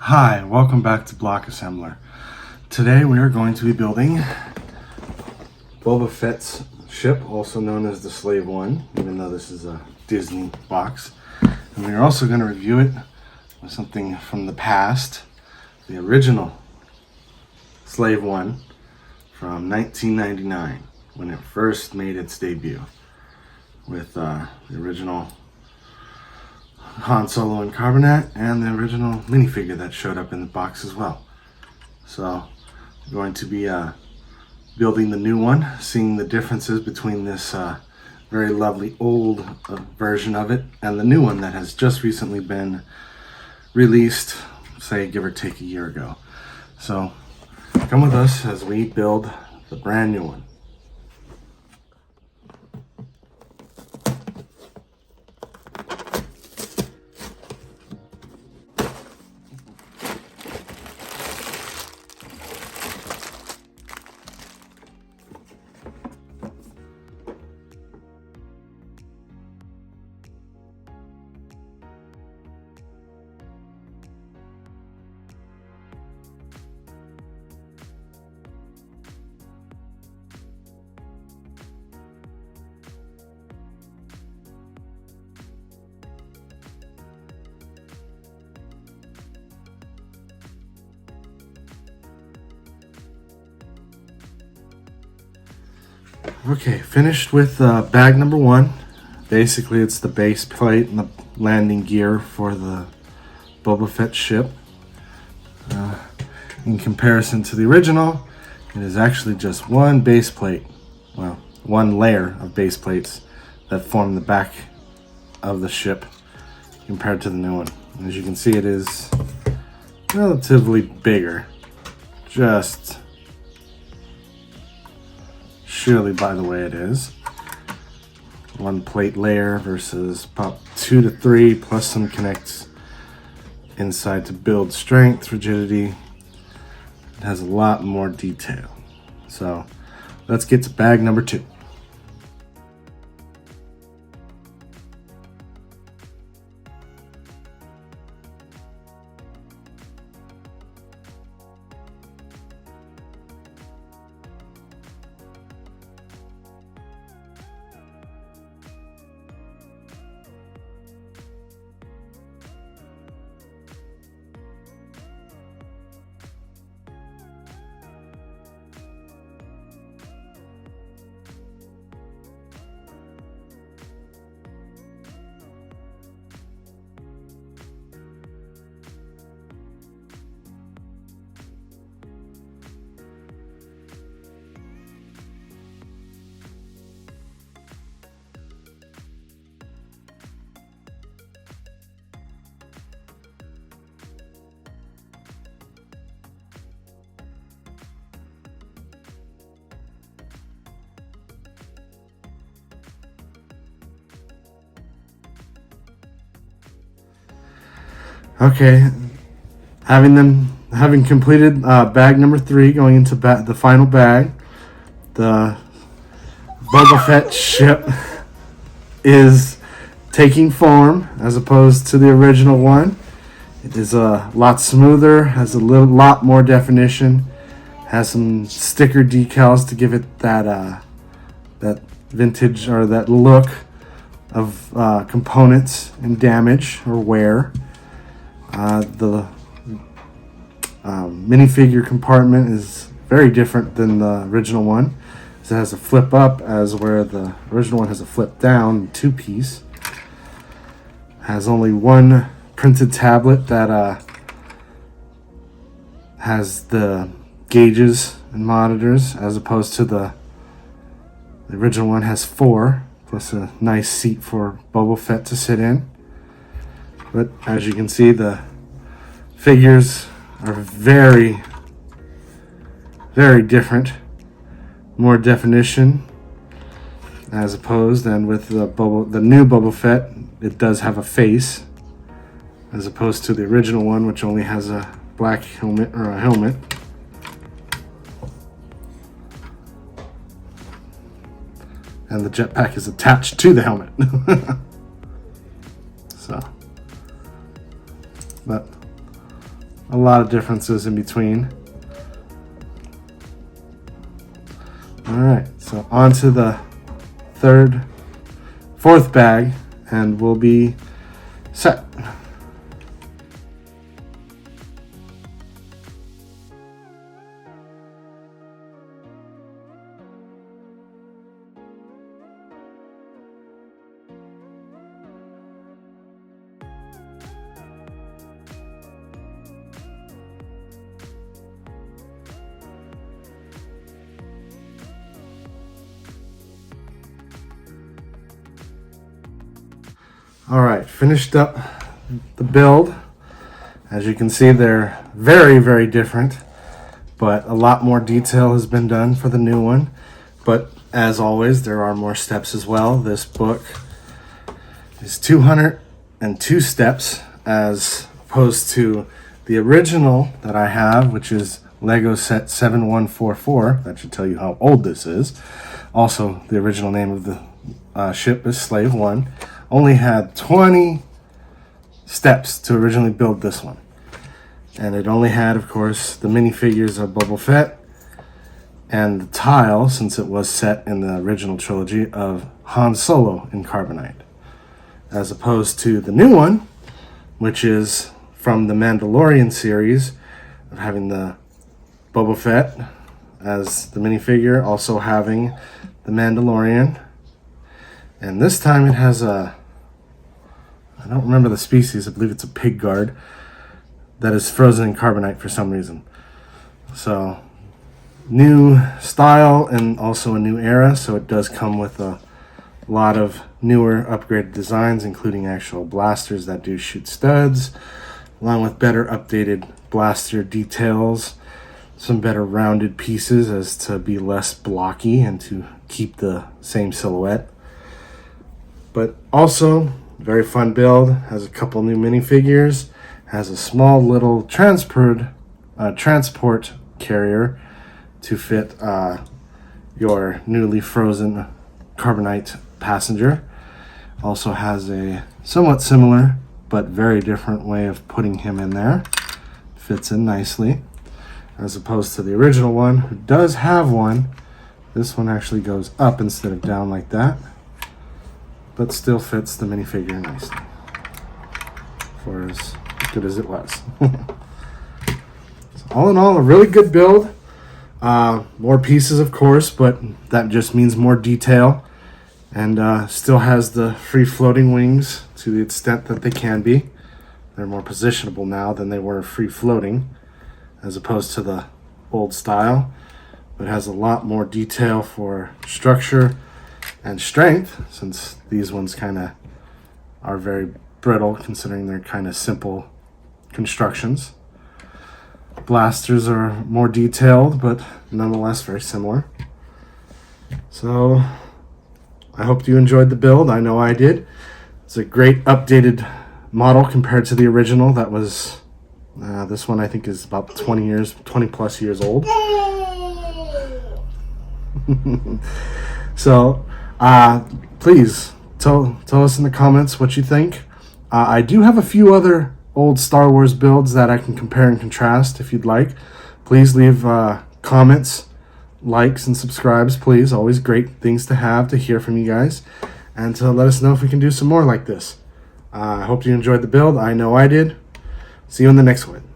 Hi, welcome back to Block Assembler. Today we are going to be building Boba Fett's ship, also known as the Slave One, even though this is a Disney box. And we are also going to review it with something from the past, the original Slave One from 1999, when it first made its debut, with the original Han Solo and Carbonite and the original minifigure that showed up in the box as well. So we're going to be building the new one, seeing the differences between this very lovely old version of it and the new one that has just recently been released, say give or take a year ago. So come with us as we build the brand new one. Okay, finished with bag number one. Basically, it's the base plate and the landing gear for the Boba Fett ship. In comparison to the original, it is actually just one base plate. Well, one layer of base plates that form the back of the ship compared to the new one. And as you can see, it is relatively bigger. Just surely by the way it is. One plate layer versus about 2 to 3 plus some connects inside to build strength, rigidity. It has a lot more detail. So let's get to bag number 2. Okay, having completed bag number 3, going into the final bag, the Boba Fett ship is taking form as opposed to the original one. It is a lot smoother, has a lot more definition, has some sticker decals to give it that that vintage or that look of components and damage or wear. The minifigure compartment is very different than the original one. It has a flip up, as where the original one has a flip down 2-piece. Has only one printed tablet that has the gauges and monitors, as opposed to the original one has 4, plus a nice seat for Boba Fett to sit in. But as you can see, the figures are very, very different. More definition, as opposed, and with the new Boba Fett, it does have a face, as opposed to the original one, which only has a black helmet or a helmet. And the jetpack is attached to the helmet. So, but a lot of differences in between. Alright, so on to the fourth bag, and we'll be set. Alright, finished up the build. As you can see, they're very, very different, but a lot more detail has been done for the new one. But as always, there are more steps as well. This book is 202 steps as opposed to the original that I have, which is Lego Set 7144. That should tell you how old this is. Also, the original name of the ship is Slave 1. Only had 20 steps to originally build this one. And it only had, of course, the minifigures of Boba Fett and the tile, since it was set in the original trilogy, of Han Solo in carbonite. As opposed to the new one, which is from the Mandalorian series, of having the Boba Fett as the minifigure, also having the Mandalorian. And this time it has I don't remember the species, I believe it's a pig guard, that is frozen in carbonite for some reason. So, new style and also a new era, so it does come with a lot of newer upgraded designs, including actual blasters that do shoot studs, along with better updated blaster details, some better rounded pieces as to be less blocky and to keep the same silhouette. But also, very fun build, has a couple new minifigures, has a small little transport carrier to fit your newly frozen carbonite passenger. Also has a somewhat similar but very different way of putting him in there. Fits in nicely, as opposed to the original one, who does have one. This one actually goes up instead of down like that, but still fits the minifigure nicely, for as good as it was. So all in all, a really good build. More pieces, of course, but that just means more detail, and still has the free floating wings to the extent that they can be. They're more positionable now than they were free floating, as opposed to the old style. But it has a lot more detail for structure and strength, since these ones kind of are very brittle considering they're kind of simple constructions. Blasters are more detailed, but nonetheless very similar. So I hope you enjoyed the build. I know I did. It's a great updated model compared to the original. That was this one I think is about 20 plus years old. So please tell us in the comments what you think. I do have a few other old Star Wars builds that I can compare and contrast if you'd like. Please leave comments, likes, and subscribes, please. Always great things to have to hear from you guys, and to let us know if we can do some more like this. I hope you enjoyed the build. I know I did. See you in the next one.